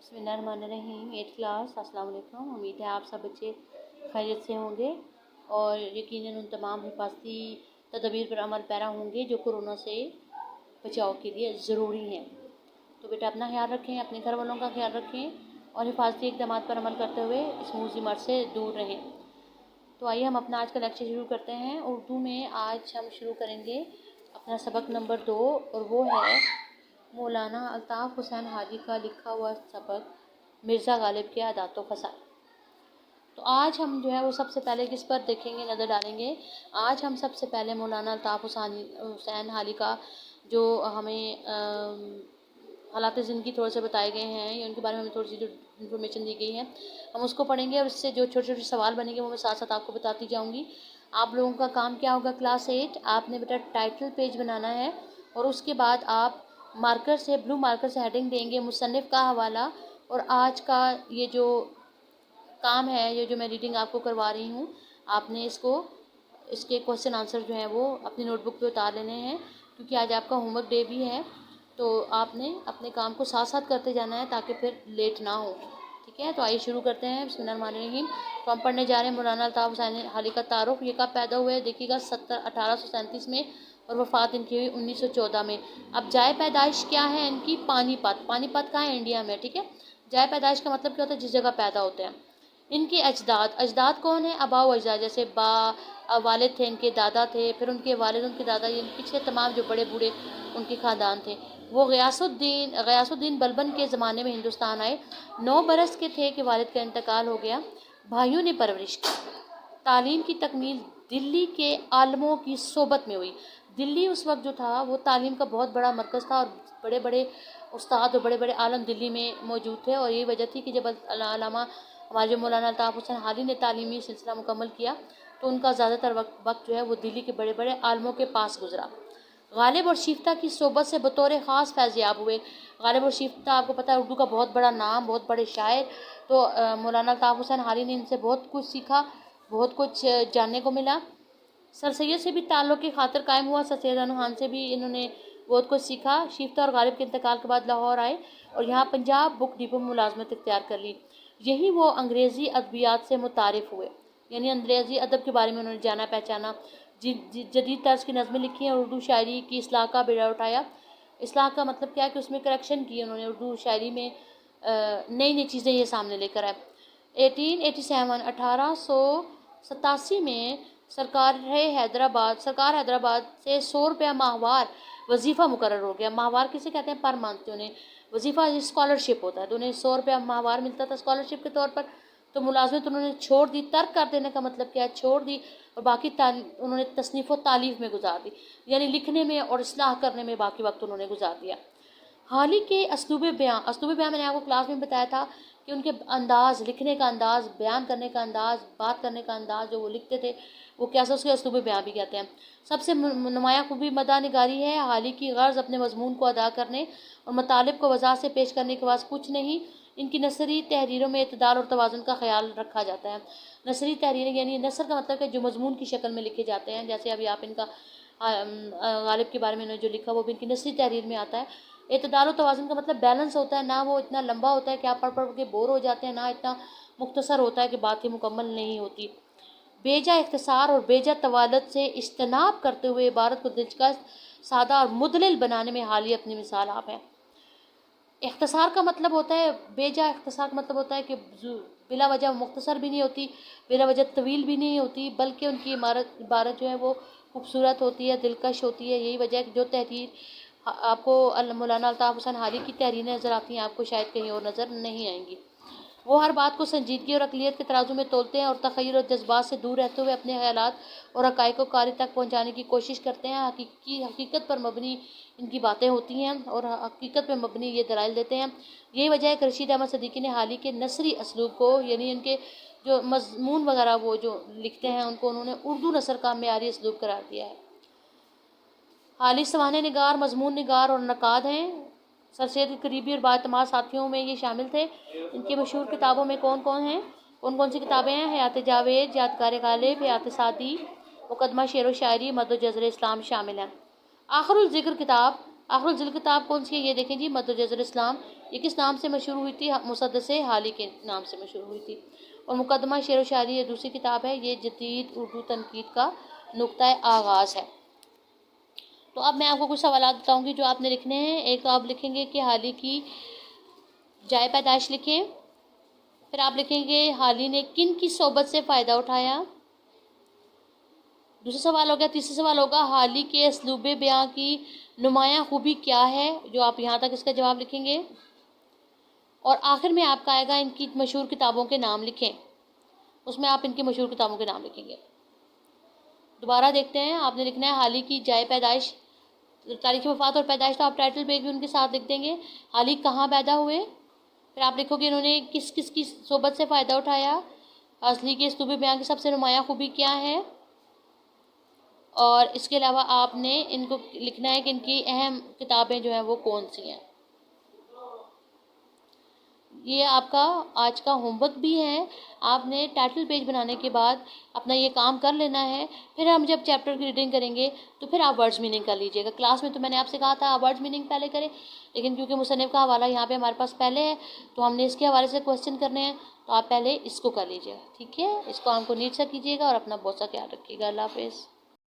बिस्मिल्लाहिर्रहमानिर्रहीम। 8th class, अस्सलाम वालेकुम। उम्मीद है आप सब बच्चे खैरियत से होंगे और यकीनन उन तमाम हिफाजती तदबीर पर अमल पैरा होंगे जो कोरोना से बचाव के लिए ज़रूरी हैं। तो बेटा अपना ख्याल रखें, अपने घर वालों का ख्याल रखें और हिफाजती इक़दाम पर अमल करते हुए इस मुज़िमत से दूर रहें। तो आइए हम अपना आज का लेक्चर शुरू करते हैं। उर्दू में आज हम शुरू करेंगे अपना सबक नंबर 2 और वो है मौलाना अल्ताफ़ हुसैन हाजी का लिखा हुआ सबक मिर्ज़ा गालिब के आदात व फ़साइल। तो आज हम जो है वो सबसे पहले किस पर देखेंगे, नज़र डालेंगे। आज हम सबसे पहले मौलाना अल्ताफ़ हुसैन हाजी का जो हमें हालात ज़िंदगी थोड़े से बताए गए हैं या उनके बारे में हमें थोड़ी सी जो इन्फॉर्मेशन दी गई है हम उसको पढ़ेंगे और इससे जो छोटे छोटे सवाल बनेंगे वो मैं साथ साथ आपको बताती जाऊँगी। आप लोगों का काम क्या होगा, क्लास 8 आपने बेटा टाइटल पेज बनाना है और उसके बाद आप मार्कर से, ब्लू मार्कर से हेडिंग देंगे, मुसन्निफ़ का हवाला और आज का ये जो काम है, ये जो मैं रीडिंग आपको करवा रही हूँ, आपने इसके क्वेश्चन आंसर जो हैं वो अपनी नोटबुक पे उतार लेने हैं क्योंकि आज आपका होमवर्क डे भी है। तो आपने अपने काम को साथ साथ करते जाना है ताकि फिर लेट ना हो। ठीक है, तो आइए शुरू करते हैं। बिस्मिल्लाहिर्रहमानिर्रहीम। तो हम पढ़ने जा रहे हैं मौलाना अल्ताफ़ हुसैन हाजी का तारुफ। ये कब पैदा हुए देखिएगा, 1837 में और वफ़ात इनकी हुई 1914 में। अब जाए पैदाइश क्या है इनकी, पानीपत। पानीपत कहाँ है, इंडिया में। ठीक है, जाए पैदाइश का मतलब क्या होता है, जिस जगह पैदा होते हैं। इनके अजदाद कौन है, आबा व अजदाद, जैसे वालिद थे, इनके दादा थे, फिर उनके वालिद, उनके दादा, ये पिछले तमाम जो बड़े बूढ़े उनके ख़ानदान थे वो गयासुद्दीन बलबन के ज़माने में हिंदुस्तान आए। 9 बरस के थे कि वालिद का इंतकाल हो गया। भाइयों ने परवरिश की। तालीम की तकमील दिल्ली के आलमों की सोबत में हुई। दिल्ली उस वक्त जो था वो तालीम का बहुत बड़ा मरकज़ था और बड़े बड़े उस्ताद और बड़े बड़े आलम दिल्ली में मौजूद थे और यही वजह थी कि जब अल्लामा हमारे जो मौलाना अल्ताफ़ हुसैन हाजी ने तालीमी सिलसिला मुकम्मल किया तो उनका ज़्यादातर वक्त जो है वो दिल्ली के बड़े बड़े आलमों के पास गुजरा। गालिब और शिफ्ता की सोबत से बतौर ख़ास फैज़याब हुए। गालिब और शिफ्ता आपको पता है उर्दू का बहुत बड़ा नाम, बहुत बड़े शायर। तो मौलाना अल्ताफ़ हुसैन हाजी ने इनसे बहुत कुछ सीखा, बहुत कुछ जानने को मिला। सर सैयद से भी ताल्लुक़ की खातिर कायम हुआ। सर सैयद अनू खान से भी इन्होंने बहुत कुछ सीखा। शिफ्ता और गालिब के इंतकाल के बाद लाहौर आए और यहाँ पंजाब बुक डिपो में मुलाजमत इख्तियार कर ली। यहीं वो अंग्रेज़ी अदबियात से मुतारिफ़ हुए, यानी अंग्रेज़ी अदब के बारे में उन्होंने जाना पहचाना। जदीद तर्ज की नज़में लिखी हैं, उर्दू शायरी की इसलाह का बेड़ा उठाया। इसलाह का मतलब क्या है कि उसमें करेक्शन किए उन्होंने, उर्दू शायरी में नई नई चीज़ें ये सामने लेकर आए। 1887 में सरकार हैदराबाद से 100 रुपया माहवार वजीफ़ा मुकर्रर हो गया। माहवार किसे कहते हैं, पर मंथ। उन्हें वजीफ़ा स्कॉलरशिप होता है तो उन्हें 100 रुपया माहवार मिलता था स्कॉलरशिप के तौर पर। तो मुलाजमत उन्होंने छोड़ दी। तर्क कर देने का मतलब क्या है, छोड़ दी, और बाकी उन्होंने तसनीफ़ व तालीफ़ में गुजार दी, यानी लिखने में और इस्लाह करने में बाकी वक्त उन्होंने गुजार दिया। हाली के असलूब बयान मैंने आपको क्लास में बताया था कि उनके अंदाज़, लिखने का अंदाज़, बयान करने का अंदाज़, बात करने का अंदाज़, जो वो लिखते थे वो कैसा, उसके असलूब बयान भी कहते हैं। सबसे नुमाया खूबी मदा निगारी है। हाली की गर्ज़ अपने मजमून को अदा करने और मतालिब को वज़ाहत से पेश करने के बाद कुछ नहीं। इनकी नसरी तहरीरों में इत्तेदाल और तवाज़ुन का ख्याल रखा जाता है। नसरी तहरीर यानी नसर का मतलब है जो मजमून की शक्ल में लिखे जाते हैं, जैसे अभी आप इनका गालिब के बारे में जो लिखा वो भी इनकी नसरी तहरीर में आता है। इत्तेदाल और तवाज़ुन का मतलब बैलेंस होता है, ना वो इतना लंबा होता है कि आप पढ़ पढ़ के बोर हो जाते हैं, ना इतना मुख्तसर होता है कि बात ही मुकम्मल नहीं होती। बेजा इख्तिसार और बेजा तवालत से इज्तनाब करते हुए इबारत को दिलचस्प, सादा और मुदलिल बनाने में हाली अपनी मिसाल आप हैं। इख्तिसार का मतलब होता है, बेजा इख्तिसार का मतलब होता है कि बिला वजह मुख्तसर भी नहीं होती, बिला वजह तवील भी नहीं होती, बल्कि उनकी इबारत जो है वो खूबसूरत होती है, दिलकश होती है। यही वजह है कि जो तहरीर आपको मौलाना अल्ताफ़ हुसैन हाजी की तहरीरें नज़र आती हैं आपको शायद कहीं और नज़र नहीं आएंगी। वो हर बात को संजीदगी और अक़लियत के तराजू में तोलते हैं और तख़य्युल और जज्बात से दूर रहते हुए अपने ख़यालात और हक़ाइक़ को कारी तक पहुँचाने की कोशिश करते हैं। हकीकत पर मबनी इनकी बातें होती हैं और हकीकत पर मबनी ये दलाइल देते हैं। यही वजह है कि रशीद अहमद सिद्दीकी ने हाली के नसरी असलूब को, यानी इनके जो मज़मून वगैरह वो जो लिखते हैं उनको उन्होंने उर्दू नसर का मेयारी असलूब करार दिया है। हाली सवाने निगार, मजमून निगार और नक़ाद हैं। सर सैयद के करीबी और बाएतमाद साथियों में ये शामिल थे। इनकी मशहूर किताबों में कौन कौन सी किताबें हैं, हयात जावेद, यादगार गालिब, हयात सादी, मुकदमा शेर व शायरी, मद व जज़र इस्लाम शामिल हैं। आखिरुल ज़िक्र किताब آخر الجل کتاب کون سی ہے؟ یہ دیکھیں جی، مدرجہ الاسلام. یہ کس نام سے مشہور ہوئی تھی؟ مسدس حالی کے نام سے مشہور ہوئی تھی. اور مقدمہ شعر و شاعری یہ دوسری کتاب ہے. یہ جدید اردو تنقید کا نقطۂ آغاز ہے. تو اب میں آپ کو کچھ سوالات بتاؤں گی جو آپ نے لکھنے ہیں. ایک آپ لکھیں گے کہ حالی کی جائے پیدائش لکھیں. پھر آپ لکھیں گے حالی نے کن کی صحبت سے فائدہ اٹھایا. دوسرا سوال ہوگا، تیسرا سوال ہوگا حالی کے اسلوب بیاں کی نمایاں خوبی کیا ہے، جو آپ یہاں تک اس کا جواب لکھیں گے. اور آخر میں آپ کا آئے گا ان کی مشہور کتابوں کے نام لکھیں. اس میں آپ ان کی مشہور کتابوں کے نام لکھیں گے. دوبارہ دیکھتے ہیں. آپ نے لکھنا ہے حالی کی جائے پیدائش، تاریخ وفات اور پیدائش تو آپ ٹائٹل پہ بھی ان کے ساتھ لکھ دیں گے. حالی کہاں پیدا ہوئے. پھر آپ لکھو گے انہوں نے کس کس کی صحبت سے فائدہ اٹھایا. حالی کے اسلوب بیاں کی سب سے نمایاں خوبی کیا ہے. اور اس کے علاوہ آپ نے ان کو لکھنا ہے کہ ان کی اہم کتابیں جو ہیں وہ کون سی ہیں. یہ آپ کا آج کا ہوم ورک بھی ہے. آپ نے ٹائٹل پیج بنانے کے بعد اپنا یہ کام کر لینا ہے. پھر ہم جب چیپٹر کی ریڈنگ کریں گے تو پھر آپ ورڈز میننگ کر لیجیے گا. کلاس میں تو میں نے آپ سے کہا تھا آپ ورڈز میننگ پہلے کریں، لیکن کیونکہ مصنف کا حوالہ یہاں پہ ہمارے پاس پہلے ہے تو ہم نے اس کے حوالے سے کوسچن کرنے ہیں، تو آپ پہلے اس کو کر لیجیے گا. ٹھیک ہے، اس کو ہم کو نیٹ سا کیجیے گا اور اپنا بہت سا خیال رکھیے گا. اللہ حافظ.